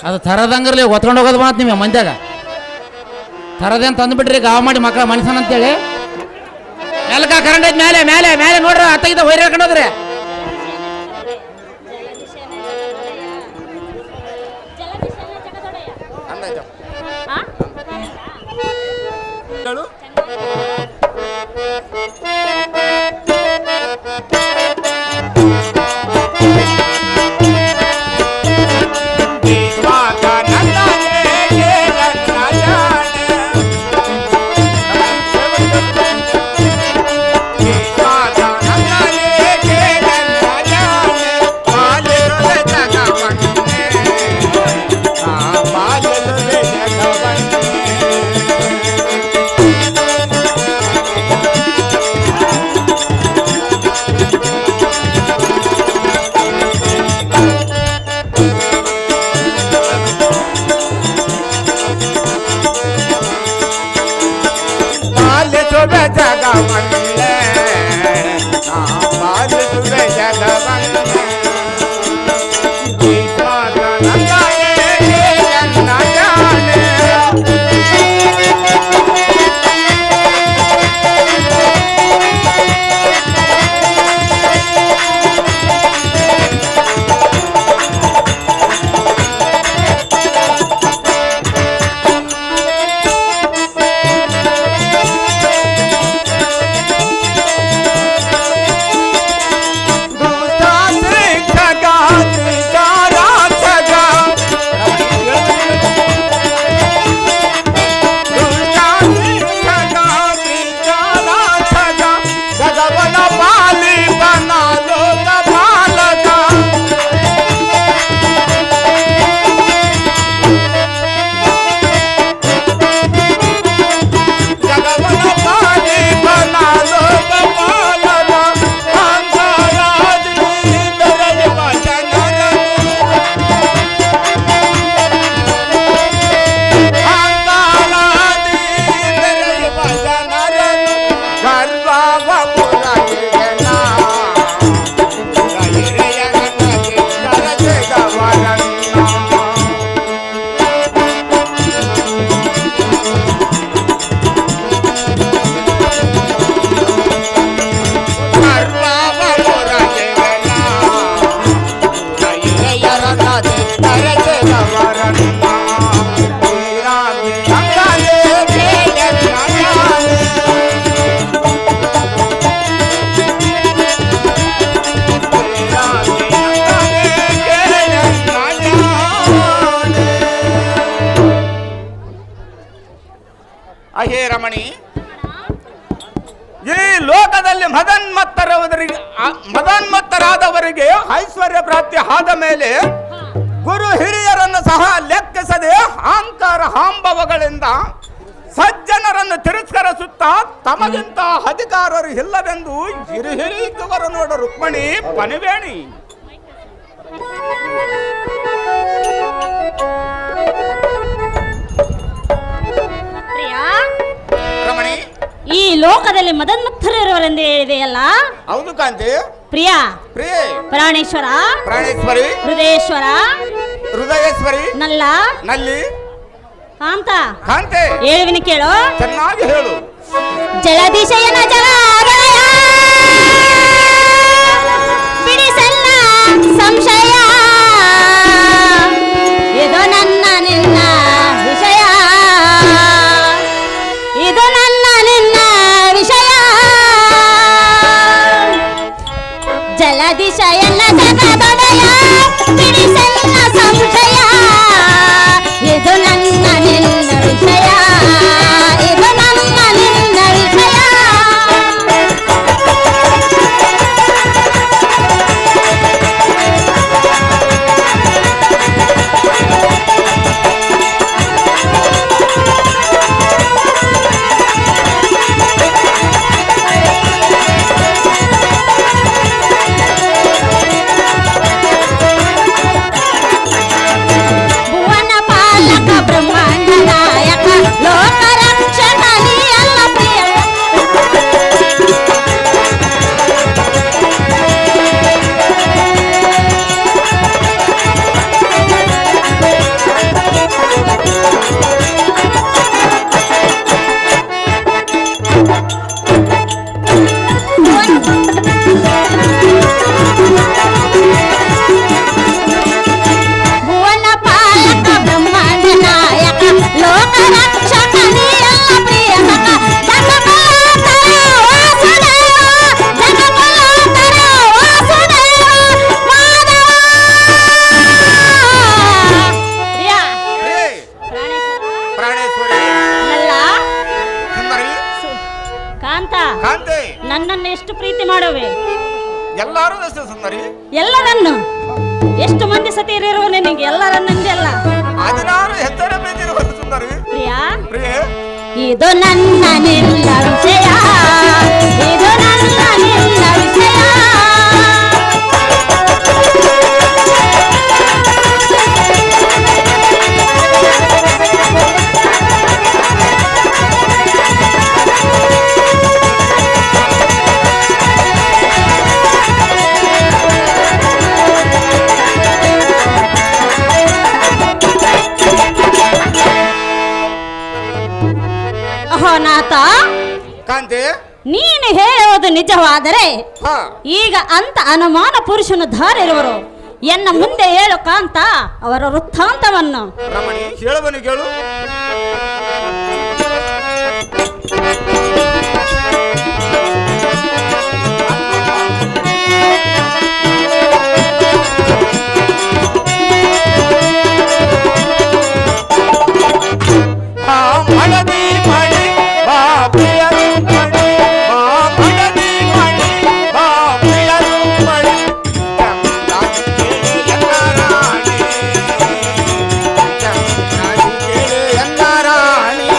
ಅದು ತರದಂಗ್ರಲ್ಲಿ ಒತ್ಕೊಂಡು ಹೋಗೋದು ಮಾತು ನಿಮಗೆ ಮಂದ್ಯಾಗ ತರದೇನು ತಂದುಬಿಟ್ರಿ ಗಾವ್ ಮಾಡಿ ಮಕ್ಕಳ ಮನುಷ್ಯನ ಅಂತೇಳಿ ಎಲ್ಕ ಕರೆಂಟ್ ಐತಿ ಮೇಲೆ ಮೇಲೆ ಮೇಲೆ ನೋಡ್ರಿ ಅತ್ತಗಿದ ವೈರ್ ಹೇಳ್ಕೊಂಡೋದ್ರಿ ಅಹೇ ರಮಣಿ, ಈ ಲೋಕದಲ್ಲಿ ಮದನ್ಮತ್ತರಾದವರಿಗೆ ಐಶ್ವರ್ಯ ಪ್ರಾಪ್ತಿ ಆದ ಮೇಲೆ ಗುರು ಹಿರಿಯರನ್ನು ಸಹ ಲೆಕ್ಕಿಸದೆ ಅಹಂಕಾರ ಹಾಂಬವಗಳಿಂದ ಸಜ್ಜನರನ್ನು ತಿರಸ್ಕರಿಸುತ್ತಾ ತಮಗಿಂತ ಅಧಿಕಾರರು ಇಲ್ಲವೆಂದು ಹಿರಿಹಿರಿಕವರು ನೋಡ ರುಕ್ಮಣಿ ಪನಿವೇಣಿ. ರಮಣಿ, ಈ ಲೋಕದಲ್ಲಿ ಮದನ್ಮತ್ತರಿರುವರೆಂದು ಹೇಳಿದೆಯಲ್ಲ? ಹೌದು ಕಾಂತಿ. ಪ್ರಿಯ ಪ್ರಿಯ ಪ್ರಾಣೇಶ್ವರ, ಪ್ರಾಣೇಶ್ವರಿ, ಹೃದಯೇಶ್ವರ, ಹೃದಯೇಶ್ವರಿ, ನಲ್ಲ ನಲ್ಲಿ ಕಾಂತ ಕಾಂತೆ, ಹೇಳುವಿನ ಕೇಳು, ಚೆನ್ನಾಗಿ ಹೇಳು. ಜಲದಿಶಯನ ಜಲಾಗಯ ಬಿಡಿಸಲ್ಲ ಸಂಶಯ, ಇದು ನನ್ನ ನಿನ್ನ ವಿಷಯ, ಇದು ನನ್ನ ನಿನ್ನ ವಿಷಯ. ಜಲದಿಶಯನ ಜಗದೊಡೆಯ ಬಿಡಿಸಲ್ಲ ಸಂಶಯ, ಇದು ನನ್ನ ನಿನ್ನ ವಿಷಯ, ಇದು ನನ್ನ ನಿನ್ನ ವಿಷಯ. ಎಲ್ಲರೂ ಎಷ್ಟು ಸುಂದರಿ? ಎಲ್ಲರನ್ನು ಎಷ್ಟು ಮಂದಿ ಸತಿ ಇರುವ ನಿನಗೆ ಎಲ್ಲರನ್ನಂದೆಲ್ಲ 16 ಹೆಸರ ಮೇಲಿರುವ ಸುಂದರಿ. ಪ್ರಿಯಾ, ಪ್ರಿಯೆ, ಇದು ನನ್ನ ನಿನ್ನ ವಿಷಯ, ಇದು ನನ್ನ ನಿನ್ನ ವಿಷಯ. ಅಹೋನಾಥ, ಕಾಂತಿ, ನೀನು ಹೇಳುವುದು ನಿಜವಾದರೆ ಹಾ, ಈಗ ಅಂತ ಅನುಮಾನ ಪುರುಷನು ಧಾರಿರುವರು. ಎನ್ನ ಮುಂದೆ ಹೇಳು ಕಾಂತ ಅವರ ವೃತ್ತಾಂತವನ್ನು. ರಮಣಿ ಹೇಳುವನು ಕೇಳು. ಮಣದಿ ಮಣಿ ಬಾ ಪ್ರಿಯರು ಮಣಿ, ಬಾ ಮಣದಿ ಮಣಿ ಬಾ ಪ್ರಿಯರು ಮಣಿ, ಚಂದಾಗಿ ಕೇಳಿ ಎನ್ನ ರಾಣಿ, ಚಂದಾಗಿ ಕೇಳಿ ಎನ್ನ ರಾಣಿ.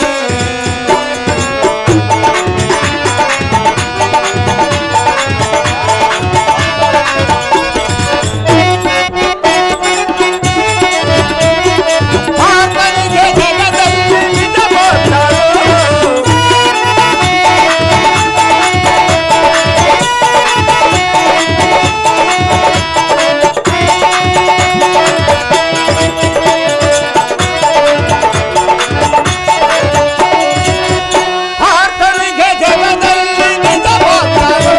ಆತನಿಗೆ ಜಗದಲ್ಲಿ ನಿಜ ಬೋಧರು, ಆತನಿಗೆ ಜಗದಲ್ಲಿ ನಿಜ ಬೋಧರು,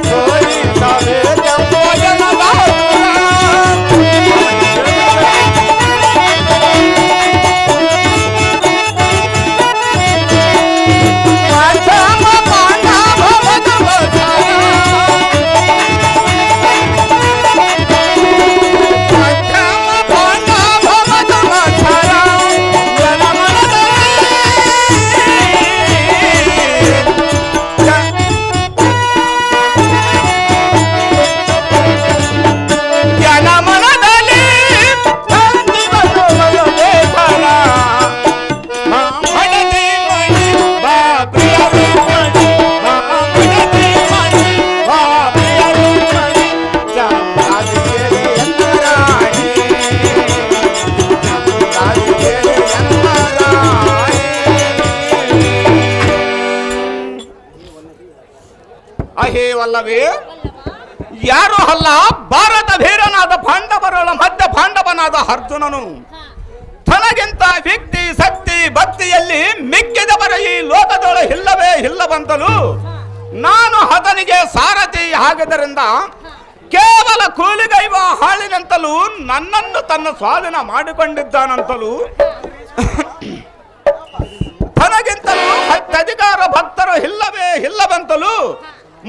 ಸೋಲಿಸದೆ ಜಂಬೋಜನ ಬಾಹುರ. ಪಾಂಡವ ಪಾಂಡವ ಭಗವತರ, ಪಾಂಡವ ಪಾಂಡವ ಭಗವತರ, ಜನಮನದಲ್ಲಿ ಬಂದಿವರು ಬಯಬೇಕರ. ಮಣದಿ ಮಣಿ ಬಾ ಪ್ರಿಯರು ಮಣಿ, ಮಣದಿ ಮಣಿ ಬಾ ಪ್ರಿಯರು ಮಣಿ, ಚಂದಾಗಿ ಕೇಳಿ ಎನ್ನ ರಾಣಿ, ಚಂದಾಗಿ ಕೇಳಿ ಎನ್ನ ರಾಣಿ. ಅಹೇ ವಲ್ಲವೇ, ಯಾರು ಅಲ್ಲ ಭಾರತ ವೀರನಾದ ಪಾಂಡವರೊಳ ಮಧ್ಯ ಪಾಂಡವನಾದ ಅರ್ಜುನನು. ತನಗಿಂತ ವ್ಯಕ್ತಿ ಶಕ್ತಿ ಭಕ್ತಿಯಲ್ಲಿ ಮಿಕ್ಕಿದವರ ಈ ಲೋಕದೊಳ ಇಲ್ಲವೇ ಇಲ್ಲವಂತಲೂ ನಾನು ಆತನಿಗೆ ಸಾರಥಿ ಆಗದರಿಂದ ಕೇವಲ ಕೂಲಿಗೈವ ಹಾಳಿನಂತಲೂ ನನ್ನನ್ನು ತನ್ನ ಸ್ವಾಧೀನ ಮಾಡಿಕೊಂಡಿದ್ದಾನಂತಲೂ ತನಗಿಂತಲೂ ಅತ್ಯಧಿಕಾರ ಭಕ್ತರು ಇಲ್ಲವೇ ಇಲ್ಲವಂತಲೂ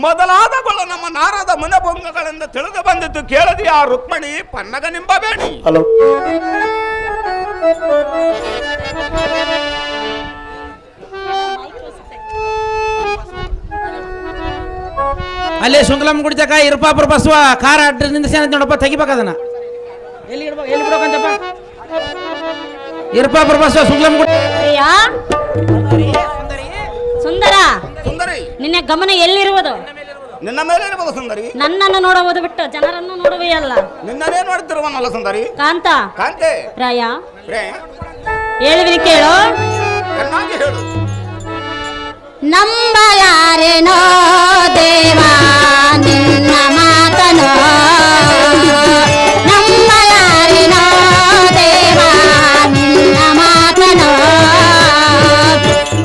ಮೊದಲಾದಗಳು ನಮ್ಮ ನಾರದ ಮುನಭಂಗಗಳಿಂದ ತಿಳಿದು ಬಂದಿದ್ದು ಕೇಳದಿ ಆ ರುಕ್ಮಣಿ ಪನ್ನಗ ನಿಂಬಬೇಡಿ. ಹಲೋ, ಅಲ್ಲೇ ಶುಂಕಲಮ್ಮ ಗುಡಿ ತಕ ಇರ್ಪಾಪುರ ಬಸವ ಕಾರ ಅಡ್ಡ ನಿಂದಿಸಿ ನೋಡಪ್ಪ, ತೆಗಿಬೇಕು ಅದನ್ನ. ಎಲ್ಲಿ ಇಡ್ಬೇಕು, ಎಲ್ಲಿ ಬಿಡ್ಬೇಕಂತಪ್ಪ? ಇರ್ಪಾಪುರ ಬಸವ ಶುಂಕಲಮ್ಮ ಗುಡಿ. ಪ್ರಿಯಾ, ಸುಂದರ, ಸುಂದರಿ, ನಿನ್ನ ಗಮನ ಎಲ್ಲಿರುವುದು? ನಿನ್ನ ಮೇಲೆ ಇರಬಹುದು ಸುಂದರಿ. ನನ್ನನ್ನು ನೋಡುವುದು ಬಿಟ್ಟು ಜನರನ್ನು ನೋಡುವೆಯಲ್ಲ. ನಿನ್ನನೇ ನೋಡುತ್ತಿರುವನಲ್ಲ ಸುಂದರಿ. ಕಾಂತ, ಕಾಂತೆ, ರಾಯ, ಪ್ರೇ, ಹೇಳುವಿರಿ ಕೇಳು. ಚೆನ್ನಾಗಿ ಹೇಳು. ನಂಬಲಾರೆನೋ ದೇವಾ ನಿನ್ನ ಮಾತನೋ, ನಂಬಲಾರೆನೋ ದೇವಾ ನಿನ್ನ ಮಾತನೋ,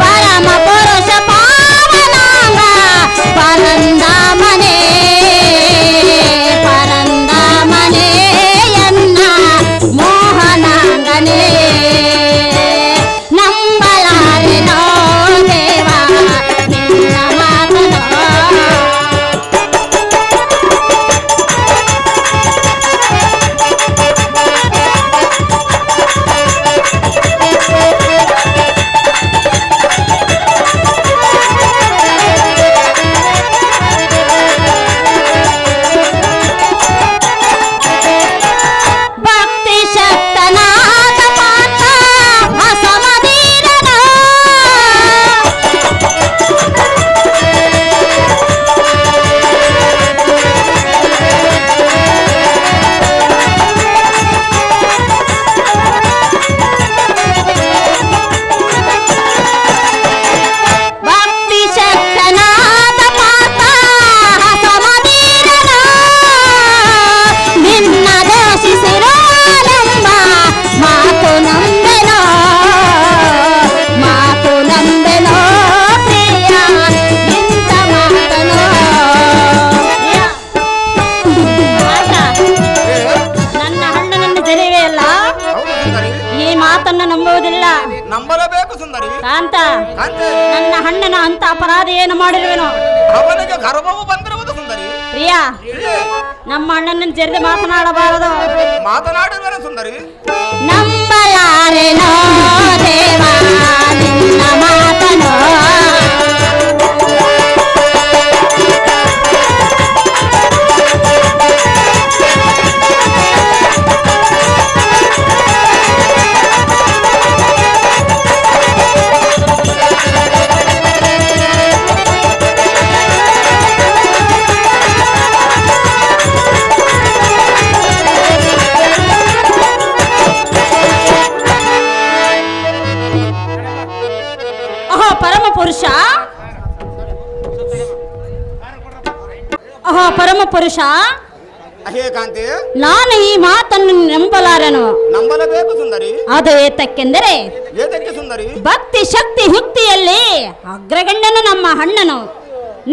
ಪರಮ ಪುರುಷ ಪಾವನಾಂಗ ಪರಂದಾಮನೆ, ಪರಂದಾಮನೆ ಎನ್ನ ಮೋಹನಾಂಗನೇ, ನಂಬಲಾರೆನೋ ದೇವಾ ನಿನ್ನ ಮಾತನೋ. ಈ ಮಾತನ್ನ ನಂಬುವುದಿಲ್ಲ. ನಂಬಲೇಬೇಕು ಸುಂದರಿ. ಕಾಂತ, ಕಾಂತೆ, ನನ್ನ ಅಣ್ಣನ ಅಂತ ಅಪರಾಧ ಏನು ಮಾಡಿರುವೆನು? ಅವನಿಗೆ ಗರ್ಭವು ಬಂದಿರುವುದು ಸುಂದರಿ. ಪ್ರಿಯ, ನಮ್ಮ ಅಣ್ಣನ ಜರಿದು ಮಾತನಾಡಬಾರದು. ಮಾತನಾಡಿರುವನು ಸುಂದರಿ. ನಂಬಲಾರೆನೋ ದೇವ ನಿನ್ನ ಮಾತನೋ. ಪರಮ ಪುರುಷ, ಹೇ ಕಾಂತಿ, ನಾನು ಈ ಮಾತನ್ನು ನಂಬಲಾರೆನು. ನಂಬಲೇಬೇಕು ಸುಂದರಿ. ಅದು ಏತಕ್ಕೆಂದರೆ, ಏತಕ್ಕೆ ಸುಂದರಿ? ಭಕ್ತಿ ಶಕ್ತಿ ಯುಕ್ತಿಯಲ್ಲಿ ಅಗ್ರಗಣ್ಯನು ನಮ್ಮ ಅಣ್ಣನು.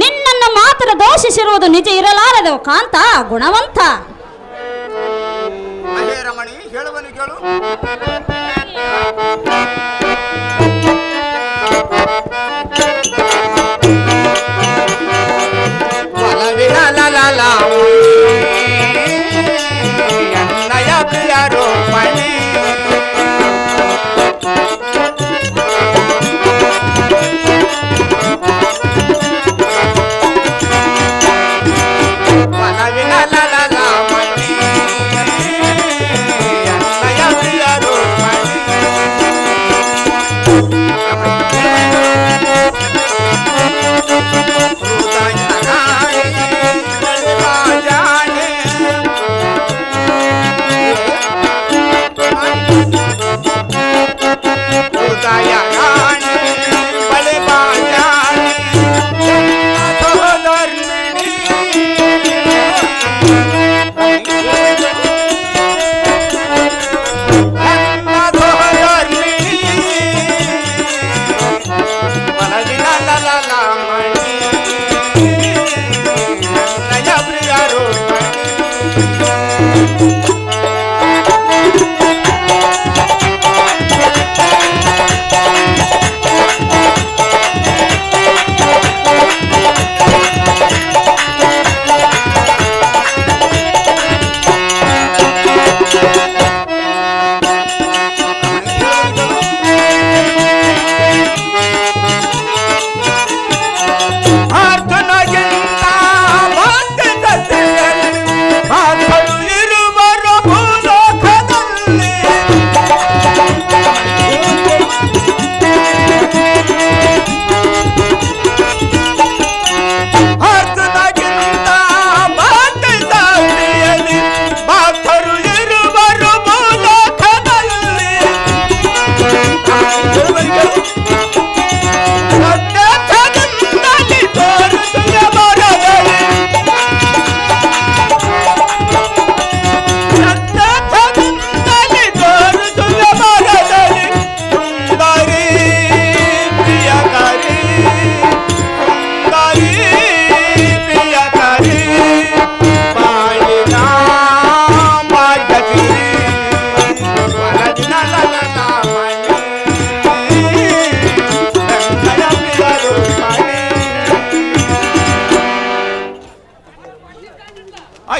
ನಿನ್ನನ್ನು ಮಾತ್ರ ದೋಷಿಸಿರುವುದು ನಿಜ ಇರಲಾರದು ಕಾಂತ, ಗುಣವಂತ. ಹೇ ರಮಣಿ, ಹೇಳುವನು ಕೇಳು. ನಯ ಪ್ರಿಯ ರೂಪಣಿ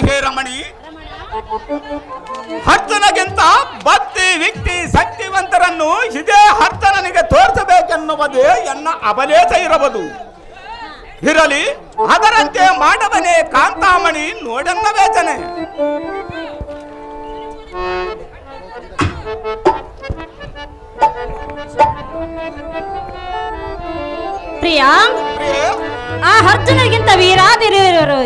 ಹೇ ರಮಣಿ, ಹರ್ತನಗಿಂತ ಭಕ್ತಿ ವ್ಯಕ್ತಿ ಶಕ್ತಿವಂತರನ್ನು ಇದೇ ಹರ್ತನನಿಗೆ ತೋರಿಸಬೇಕೆನ್ನುವುದೇ ಎನ್ನ ಅಬಲೇತ ಇರಬಹುದು. ಇರಲಿ, ಅದರಂತೆ ಮಾಡವನೇ ಕಾಂತಾಮಣಿ ನೋಡೆನ್ನ ವೇಚನೆ. ಪ್ರಿಯ, ಆ ಅರ್ಜುನಗಿಂತ ವೀರಾದಿರು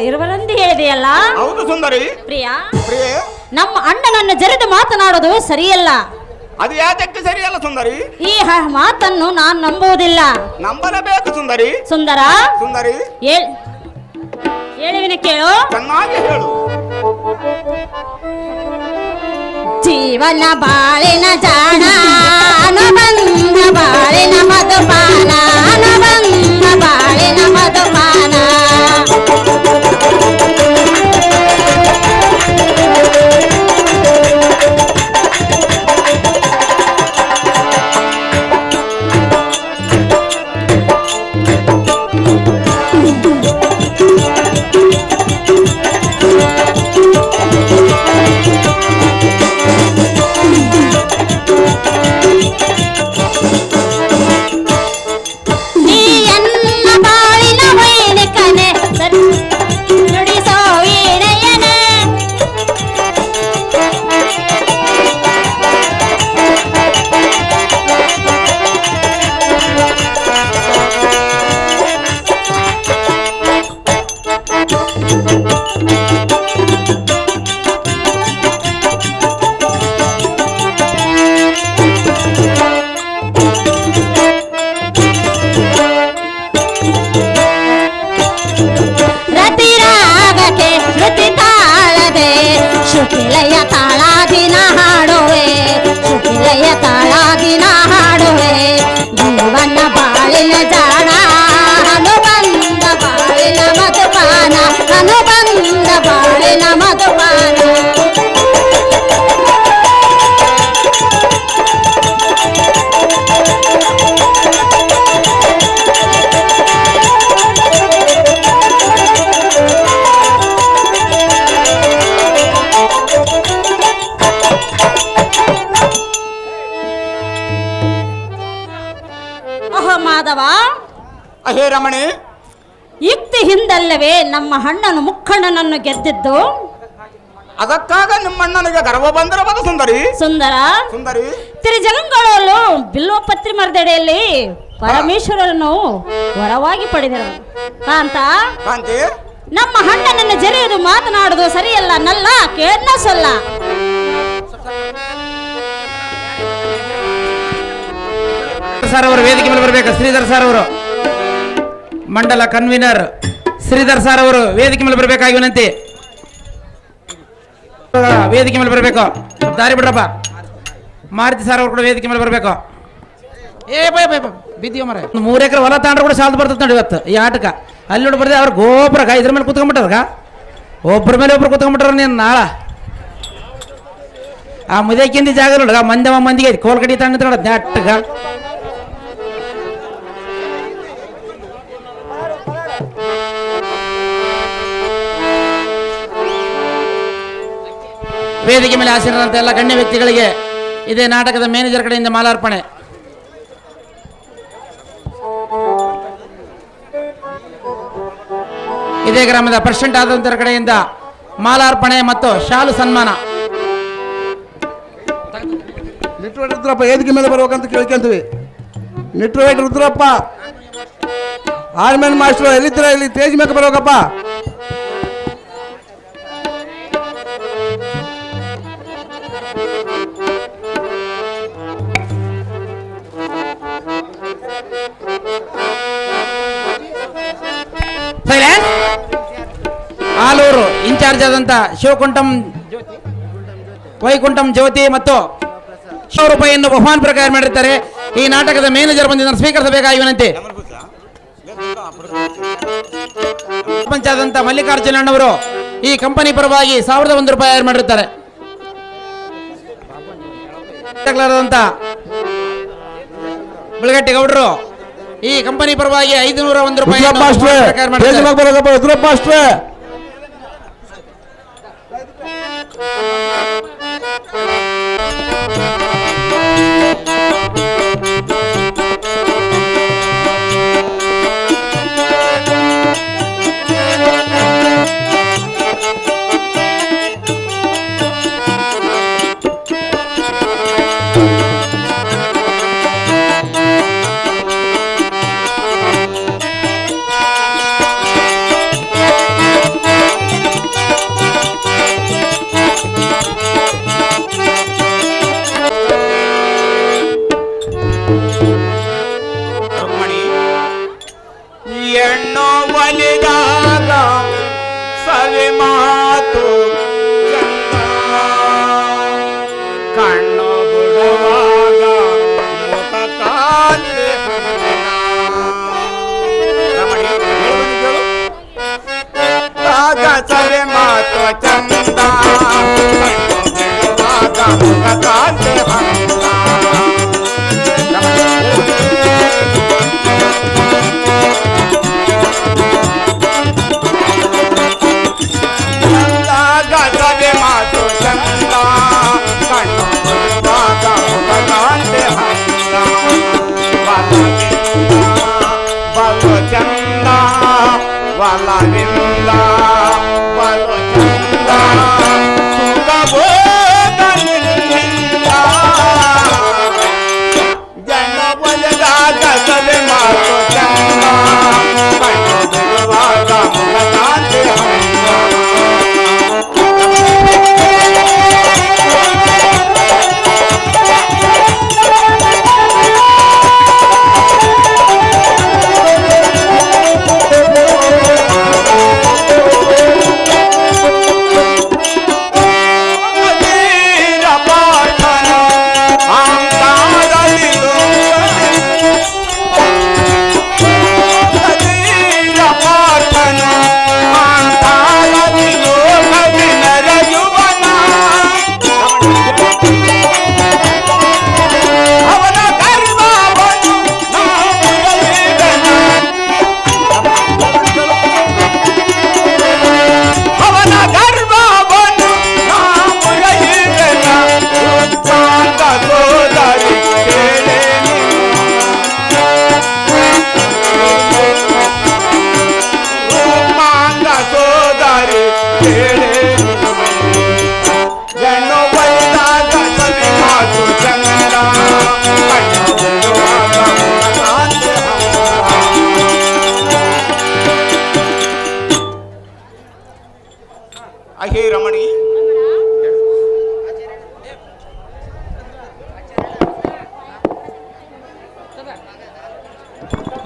ಇರುವರೆಂದು ಹೇಳಿದೆಯಲ್ಲ? ಹೌದು ಸುಂದರಿ. ಪ್ರಿಯ, ಪ್ರಿಯೆ, ನಮ್ಮ ಅಣ್ಣನನ್ನು ಜರಿದು ಮಾತನಾಡೋದು ಸರಿಯಲ್ಲ. ಅದು ಯಾತಕ್ಕೆ ಸರಿಯಲ್ಲ ಸುಂದರಿ? ಈ ಮಾತನ್ನು ನಾನು ನಂಬುವುದಿಲ್ಲ. ನಂಬಲೇಬೇಕು ಸುಂದರಿ. ಸುಂದರ, ಸುಂದರಿ, ಹೇಳುವಿನ ಕೇಳು. ಚೆನ್ನಾಗಿ ಹೇಳು. ಜೀವನ ಬಾಳಿನ ಜಾಣ, ಅನುಬಂಧ ಬಾಳಿನ ಮಧುಪಾನ, ಅನುಬಂಧ ಬಾಳಿನ ಮಧುಪಾನ. ನೀ ಎನ್ನ ಬಾಳಿನ ವೈಣಿಕನೆ ನುಡಿಸೋ ವೀಣೆಯನೆ ರತಿರಾಗಕ್ಕೆ ಶ್ರುತಿ ತಾಳದೆ ಶುಕಿಲಯ ತಾಳಾದಿನ ಹಾಡುವೆ ಶುಕಿಲಯ ತಾಳಾದಿನ ಹಾಡುವೆ ಜೀವನ ಬಾಳಿನ ಜಾಣ ಅನುಬಂಧ ಬಾಳಿನ ಮಧುಪಾನ ಅನುಬಂಧ ಬಾಳಿನ ಮಧುಪಾನ ಓಹೋ ಮಾಧವ, ಅಹೇ ರಮಣಿ, ಯುಕ್ತಿ ಹಿಂದಲ್ಲವೇ ನಮ್ಮ ಅಣ್ಣನು ಮುಖಂಡನನ್ನು ಗೆದ್ದಿದ್ದು? ಅದಕ್ಕಾಗ ನಿಮ್ಮಣ್ಣನಿಗೆ ಗರ್ವ ಬಂದಿರಬಹುದು ಸುಂದರಿ. ಸುಂದರ ಸುಂದರಿ, ತಿರುಜಗಂಗಳಲ್ಲೂ ಬಿಲ್ವಪತ್ರಿ ಮರದಡಿಯಲ್ಲಿ ಪರಮೇಶ್ವರನು ವರವಾಗಿ ಪಡೆದರು. ಕಾಂತ, ಕಾಂತಿ, ನಮ್ಮ ಅಣ್ಣನನ್ನು ಜರಿಯುವುದು ಮಾತನಾಡುವುದು ಸರಿಯಲ್ಲ ನಲ್ಲ ಕೇಳ್ನ ಸೊಲ್ಲ. ಸರ್ ಅವರು ವೇದಿಕೆ ಮೇಲೆ ಬರಬೇಕು. ಶ್ರೀಧರ್ ಸರ್ ಅವರು ಮಂಡಲ ಕನ್ವೀನರ್ ಶ್ರೀಧರ್ ಸರ್ ಅವರು ವೇದಿಕೆ ಮೇಲೆ ಬರಬೇಕಾಗಿ ವಿನಂತಿ. ವೇದಿಕೆ ಮೇಲೆ ಬರಬೇಕು. ದಾರಿ ಬಿಡ್ರಪ್ಪ. ಮಾರುತಿ ಸರ್ ಅವರು ಕೂಡ ವೇದಿಕೆ ಮೇಲೆ ಬರಬೇಕು. ಬಿದ್ದೀವ ಮರ 3 ಎಕರೆ ಹೊಲ ತಾಂಡ್ರೆ ಕೂಡ ಸಾಲ್ದು ಬರ್ತದೆ ನೋಡಿ ಇವತ್ತು ಈ ಆಟಕ. ಅಲ್ಲಿ ನೋಡಿ ಬರ್ದೆ ಅವ್ರು ಗೋಪುರ ಇದ್ರ ಮೇಲೆ ಕುತ್ಕೊಂಡ್ಬಿಟ್ಟಾರ. ಒಬ್ಬರ ಮೇಲೆ ಒಬ್ರು ಕುತ್ಕೊಂಡ್ಬಿಟ್ರ ನೀನು ನಾಳ ಆ ಮುದೇಕಿಂದ ಜಾಗ ನೋಡ್ಗ ಮಂದಿಗೆ ಕೋಲ್ಗಡಿ ತಂಡ ನೆಟ್ಟಗ ವೇದಿಕೆ ಮೇಲೆ ಆಸೀನರಂತ ಎಲ್ಲ ಗಣ್ಯ ವ್ಯಕ್ತಿಗಳಿಗೆ ಇದೇ ನಾಟಕದ ಮ್ಯಾನೇಜರ್ ಕಡೆಯಿಂದ ಮಾಲಾರ್ಪಣೆ. ಇದೇ ಗ್ರಾಮದ ಪ್ರೆಸಿಡೆಂಟ್ ಆದಂತರ ಕಡೆಯಿಂದ ಮಾಲಾರ್ಪಣೆ ಮತ್ತು ಶಾಲು ಸನ್ಮಾನ. ನಿಟ್ರವೇಟ್ ರುದ್ರಪ್ಪ ವೇದಿಕೆ ಮೇಲೆ ಬರ್ಬೇಕಂತ ಕೇಳ್ಕೊಂತೀವಿ. ನಿಟ್ರವೇಟ್ ರುದ್ರಪ್ಪ ಆರ್ಮೆನ್ ಮಾಸ್ಟರ್ ಎಲ್ಲಿದ್ದೀರ? ಇಲ್ಲಿ ತೇಜ್ ಮೇಲೆ ಬರ್ಬೇಕಪ್ಪ. ಆಲೂರು ಇನ್ಚಾರ್ಜ್ ಆದಂತ ವೈಕುಂಠಂ ಜ್ಯೋತಿ ಮತ್ತು ₹100 ಬಹುಮಾನ ಪ್ರಕಾರ ಮಾಡಿರ್ತಾರೆ. ಈ ನಾಟಕದ ಮ್ಯಾನೇಜರ್ ಬಂದಿದ್ದಾರೆ, ಸ್ವೀಕರಿಸಬೇಕಾಗಿ ವಿನಂತಿ. ಪಂಚಾದಂತ ಮಲ್ಲಿಕಾರ್ಜುನ ಅಣ್ಣವರು ಈ ಕಂಪನಿ ಪರವಾಗಿ ₹1,001 ಮಾಡಿರ್ತಾರೆ. ಬೆಳಗಟ್ಟಿ ಗೌಡರು ಈ ಕಂಪನಿ ಪರವಾಗಿ ₹501 ಹೆಣ್ಣು ಒಲಿದಾಗ ಸವಿ ಮಾತು ಚಂದ, ಕಣ್ಣು ಬಿಡುವ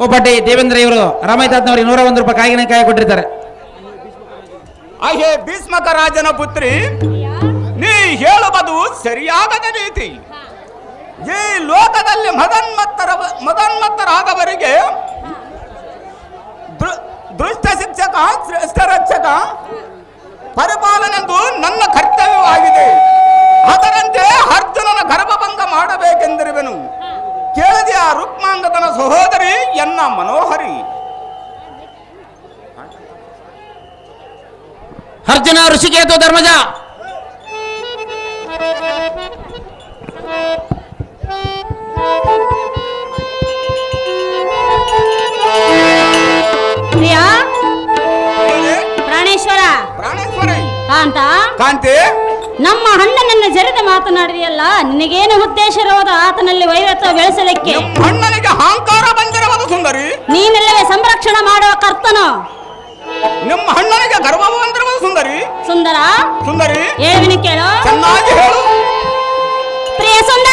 ಕೋಪಟ್ಟಿ ದೇವೇಂದ್ರ ಇವರು ರಾಮಯ್ಯನವರಿಗೆ 101 ರೂಪಾಯಿ ಕಾಯಿನ ಕಾಯಿ ಕೊಟ್ಟಿರ್ತಾರೆ. ಅಹೇ ಭೀಷ್ಮಕ ರಾಜನ ಪುತ್ರಿ, ನೀ ಹೇಳುವುದು ಸರಿಯಾಗದ ರೀತಿ. ಈ ಲೋಕದಲ್ಲಿ ಮದನ್ಮತ್ತರಾದವರಿಗೆ ದುಷ್ಟ ಶಿಕ್ಷಕ ಶ್ರೇಷ್ಠ ರಕ್ಷಕ ಪರಿಪಾಲನೆಂದು ನನ್ನ ಕರ್ತವ್ಯವಾಗಿದೆ. ಅದರಂತೆ ಅರ್ಜುನನ ಗರ್ಭಭಂಗ ಮಾಡಬೇಕೆಂದಿರುವೆನು. ಕೇಳಿದೆ ಆ ರುಕ್ಮಾಂಗದನ ಸಹೋದರಿ ಎನ್ನ ಮನೋಹರಿ. ಅರ್ಜುನ ಋಷಿಕೇತು ಧರ್ಮಜ ಪ್ರಿಯಾ, ಪ್ರಾಣೇಶ್ವರ, ಪ್ರಾಣೇಶ್ವರಿ, ಕಾಂತ, ಕಾಂತಿ, ನಮ್ಮ ಅಣ್ಣನನ್ನು ಜರಿದು ಮಾತನಾಡಿದೆಯಲ್ಲ, ನಿನಗೇನು ಉದ್ದೇಶ ಇರುವುದು ಆತನಲ್ಲಿ ವೈರತ್ವ ಬೆಳೆಸಲಿಕ್ಕೆ? ಅಣ್ಣನಿಗೆ ಅಹಂಕಾರ ಬಂದಿರುವುದು ಸುಂದರಿ. ನೀನೆಲ್ಲವೇ ಸಂರಕ್ಷಣೆ ಮಾಡುವ ಕರ್ತನು. ನಿಮ್ಮ ಅಣ್ಣನಿಗೆ ಗರ್ವ ಬಂದಿರುವುದು ಸುಂದರಿ. ಸುಂದರ, ಸುಂದರಿ, ಹೇಳುವಿನ ಕೇಳು. ಚೆನ್ನಾಗಿ ಹೇಳು. ಪ್ರಿಯ ಸುಂದರ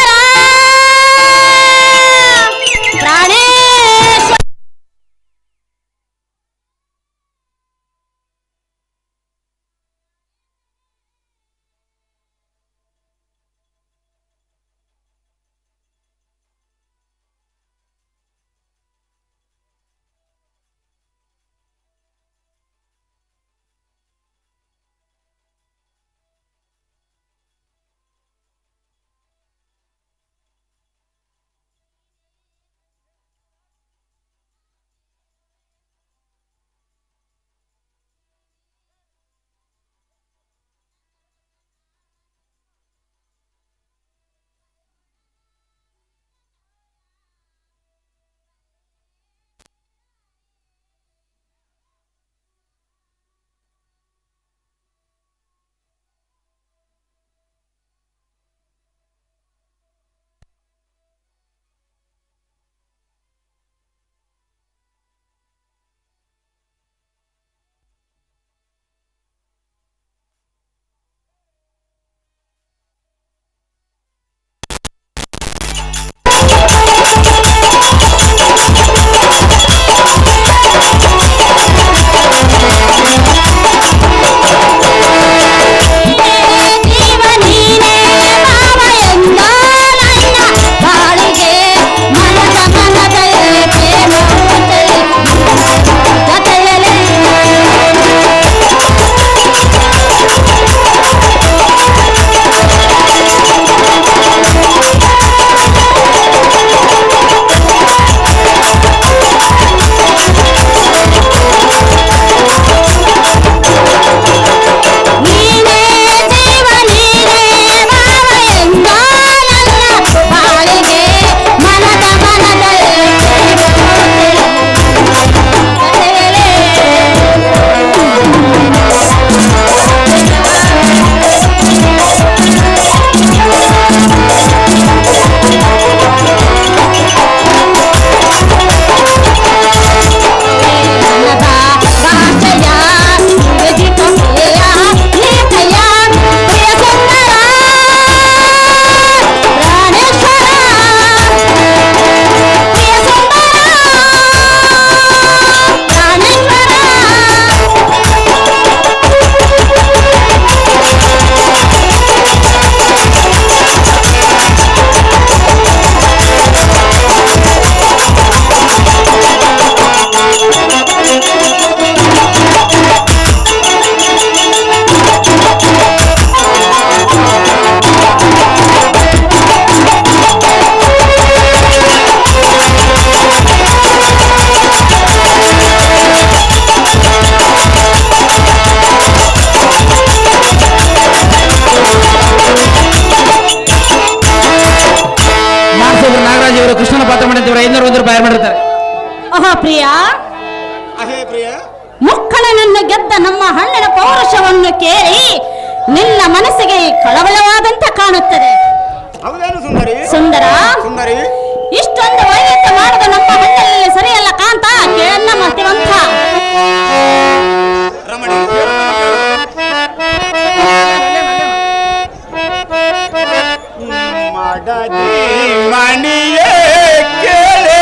ಪ್ರಾಣೇಶ್ವರ, ಕೃಷ್ಣನ ಪಾತ್ರ ಮಾಡಿದ್ದವರು 501 ರೂಪಾಯಿ ಮಾಡಿರ್ತಾರೆ. ಆಹಾ ಪ್ರಿಯ, ಅಹೇ ಪ್ರಿಯ, ಮುಕ್ಕಣನನ್ನು ಗೆದ್ದ ನಮ್ಮ ಹಣ್ಣಿನ ಪೌರುಷವನ್ನು ಕೇಳಿ ನಿನ್ನ ಮನಸ್ಸಿಗೆ ಕಳವಳವಾದಂತೆ ಕಾಣುತ್ತದೆ. ಹೌದೇನು ಸುಂದರಿ? ಸುಂದರ, ಸುಂದರಿ, ಇಷ್ಟೊಂದು ವೈವಿಧ್ಯ ಮಾಡದ ನಮ್ಮ ಹಣ್ಣಲ್ಲಿ ಸರಿಯಲ್ಲ ಕಾಂತ, ಕೇಳನ್ನ ಮತಿವಂತ ರಮಣಿ ಮಡದಿ ಮಣಿಯೇ ಕೇಳೆ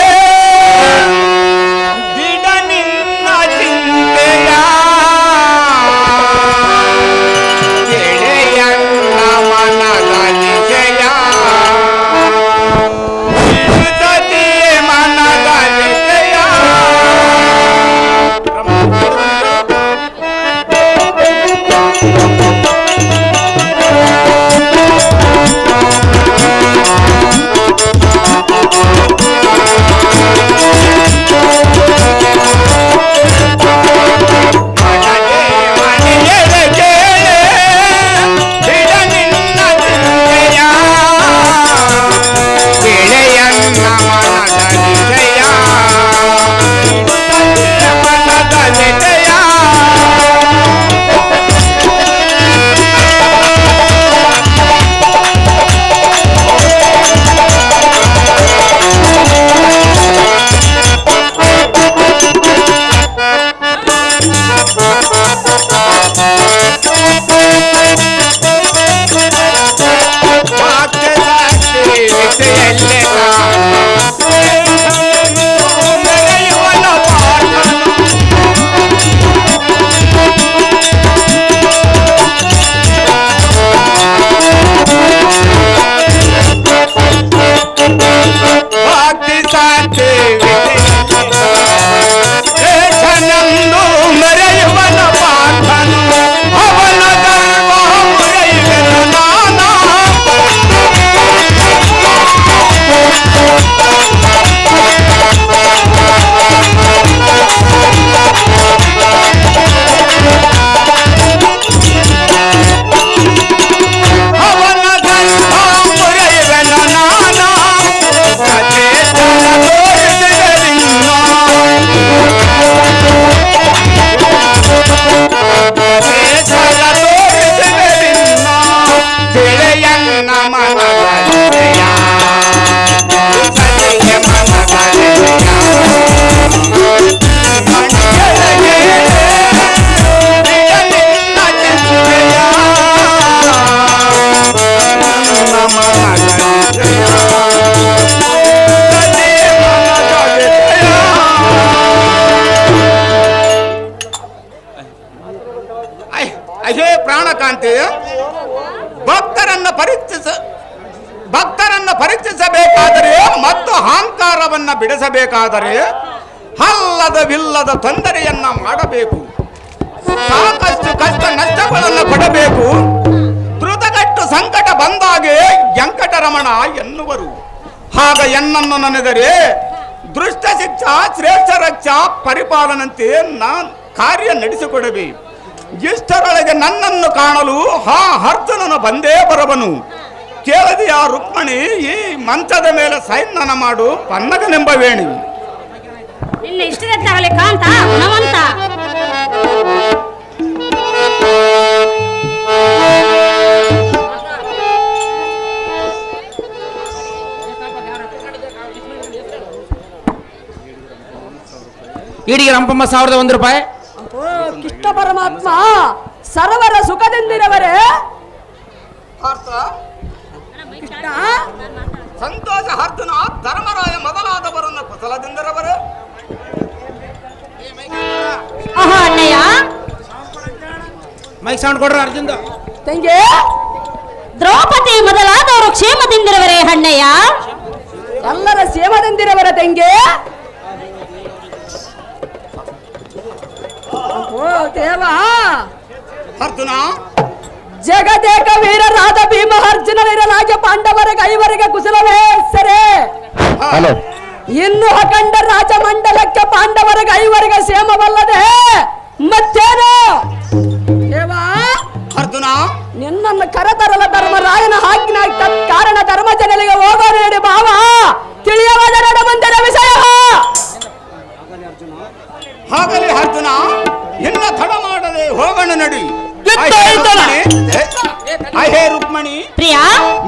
ವಿಧಿಯಲ್ಲಿ ಮೆರೆಯುವನ ಪಾರ್ಥನು. ಭಕ್ತಿ ಶಾಂತಿ ವೇಷನಂದು ಮೆರೆಯುವನ ಪಾರ್ಥನು. ಅವನ ಗರ್ವ ಮುರಿಯುವೆನು ನಾನಾ. ಅವನ ಗರ್ವ ಮುರಿಯುವೆನು ನಾನಾ. ಸಚೇತನ ತೋರಿಸಿದರಿನ್ನ. ಸಚೇತನ ತೋರಿಸಿದರಿನ್ನ. ತಿಳಿಯನ್ನ ಮನದಲ್ಲಿಯ. ಸತಿಯ ಮನದಲ್ಲಿಯ. ಮಣಿಯೊಳಗೆ ನಿನ್ನ ಚಿಂತೆಯ. ನನ್ನ ಮನದಲ್ಲಿಯ. ಅಹೇ ಪ್ರಾಣಕಾಂತಿ, ಭಕ್ತರನ್ನ ಪರೀಕ್ಷಿಸಬೇಕಾದರೆ ಮತ್ತು ಅಹಂಕಾರವನ್ನ ಬಿಡಿಸಬೇಕಾದರೆ ಹಲ್ಲದವಿಲ್ಲದ ತೊಂದರೆಯನ್ನ ಮಾಡಬೇಕು. ಸಾಕಷ್ಟು ಕಷ್ಟ ನಷ್ಟಗಳನ್ನು ಪಡಬೇಕು. ಧೃತಗಟ್ಟು ಸಂಕಟ ಬಂದಾಗೆ ವೆಂಕಟರಮಣ ಎನ್ನುವರು. ಆಗ ಎನ್ನನ್ನು ನನದರೆ ದೃಷ್ಟ ಶಿಕ್ಷಾ ಶ್ರೇಷ್ಠ ರಕ್ಷಾ ಪರಿಪಾಲನಂತೆ ನಾನು ಕಾರ್ಯ ನಡೆಸಿಕೊಡಬೇಕು. ಇಷ್ಟರೊಳಗೆ ನನ್ನನ್ನು ಕಾಣಲು ಅರ್ಜುನನು ಬಂದೇ ಬರವನು. ಕೇಳದಿಯ ರುಕ್ಮಣಿ, ಈ ಮಂಚದ ಮೇಲೆ ಸೈನ್ಯನ ಮಾಡು ಪನ್ನಗನೆಂಬ ವೇಣಿ. ನಿನ್ನ ಇಷ್ಟದಂತಾಗಲಿ ಕಾಂತ ಗುಣವಂತ. ಈಡಿಗೆ ರಂಪಮ್ಮ 1001 ರೂಪಾಯಿ. ಕೃಷ್ಣ ಪರಮಾತ್ಮ ಸರ್ವರ ಸುಖದಿಂದಿರವರೇ. ಸಂತೋಷ ಅರ್ಜುನ ಧರ್ಮರಾಯ ಮೊದಲಾದವರನ್ನು ಕುಶಲದಿಂದಿರವರೇ. ಆಹಾ ಅಣ್ಣಯ್ಯ, ಮೈಕ್ ಸೌಂಡ್ ಕೊಡ್ರ ಅರ್ಜುನ್. ತಂಗಿ ದ್ರೌಪದಿ ಮೊದಲಾದವರು ಕ್ಷೇಮದಿಂದಿರವರೇ ಅಣ್ಣಯ್ಯ. ಎಲ್ಲರ ಸೇವದಿಂದಿರವರ ತಂಗಿ. ಓ ದೇವ, ಅರ್ಜುನ ಜಗದೇಕ ವೀರರಾದ ಭೀಮ ಅರ್ಜುನನಿರಲಾಗಿ ಪಾಂಡವರಿಗೆ ಐವರಿಗೆ ಕುಶಲವೇ ಸರೇ. ಇನ್ನು ಅಖಂಡ ರಾಜಮಂಡಲಕ್ಕೆ ಪಾಂಡವರಿಗೆ ಐವರಿಗೆ ಸೇಮವಲ್ಲದೆ ಮತ್ತೇನು ದೇವ? ಅರ್ಜುನ ನಿನ್ನನ್ನು ಕರೆತರಲ ಧರ್ಮರಾಯನ ಆಜ್ಞೆ ಕಾರಣ ಧರ್ಮ ಜನರಿಗೆ ಹೋಗೋ ನೀಡಿ ಭಾವ ತಿಳಿಯವಾದ ನಡಮಂದಿರ ವಿಷಯ. ಹಾಗಲಿ ಅರ್ಜುನ, ಇನ್ನ ತಡ ಮಾಡದೆ ಹೋಗೋಣ ನಡಿ. ಅಹೇ ರುಕ್ಮಣಿ, ಪ್ರಿಯಾ,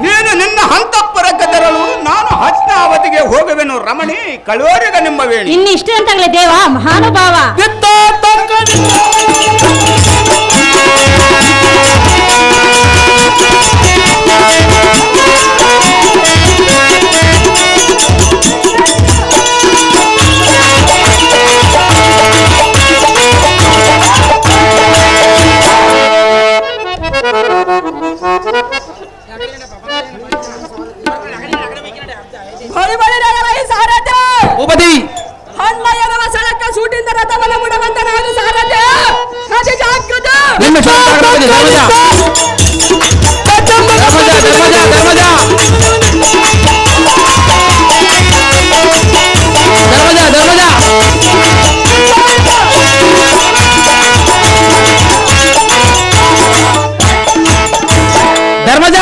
ನೀನು ನಿನ್ನ ಹಂತಪ್ಪರಕ್ಕೆ ತೆರಳು, ನಾನು ಹಸ್ತಾವತಿಗೆ ಹೋಗುವೆನು ರಮಣಿ. ಕಳುವರಿಗ ನಿಮ್ಮ ವೇಣಿ. ಇನ್ನು ಇಷ್ಟದಂತಾಗಲಿ ದೇವ ಮಹಾನುಭಾವ. ಬಳಿ ಬಳಿ ನಗರ ಈ ಸಾರಥ್ಯ ಉಪದಿ ಅಣ್ಣ ಎನ್ನುವ ಸಳಕ ಸೂಟಿಂದ ರಥವನ್ನು ಮುಡವಂತ ನಾನು ಸಾರಥ್ಯ ಅತಿ ಜಾಗೃತ. ನಿಮ್ಮ ಶಾಂತಾಗ್ರತೆ ಧರ್ಮಜ ಧರ್ಮಜ ಧರ್ಮಜ ಧರ್ಮಜ ಧರ್ಮಜ ಧರ್ಮಜ ಧರ್ಮಜ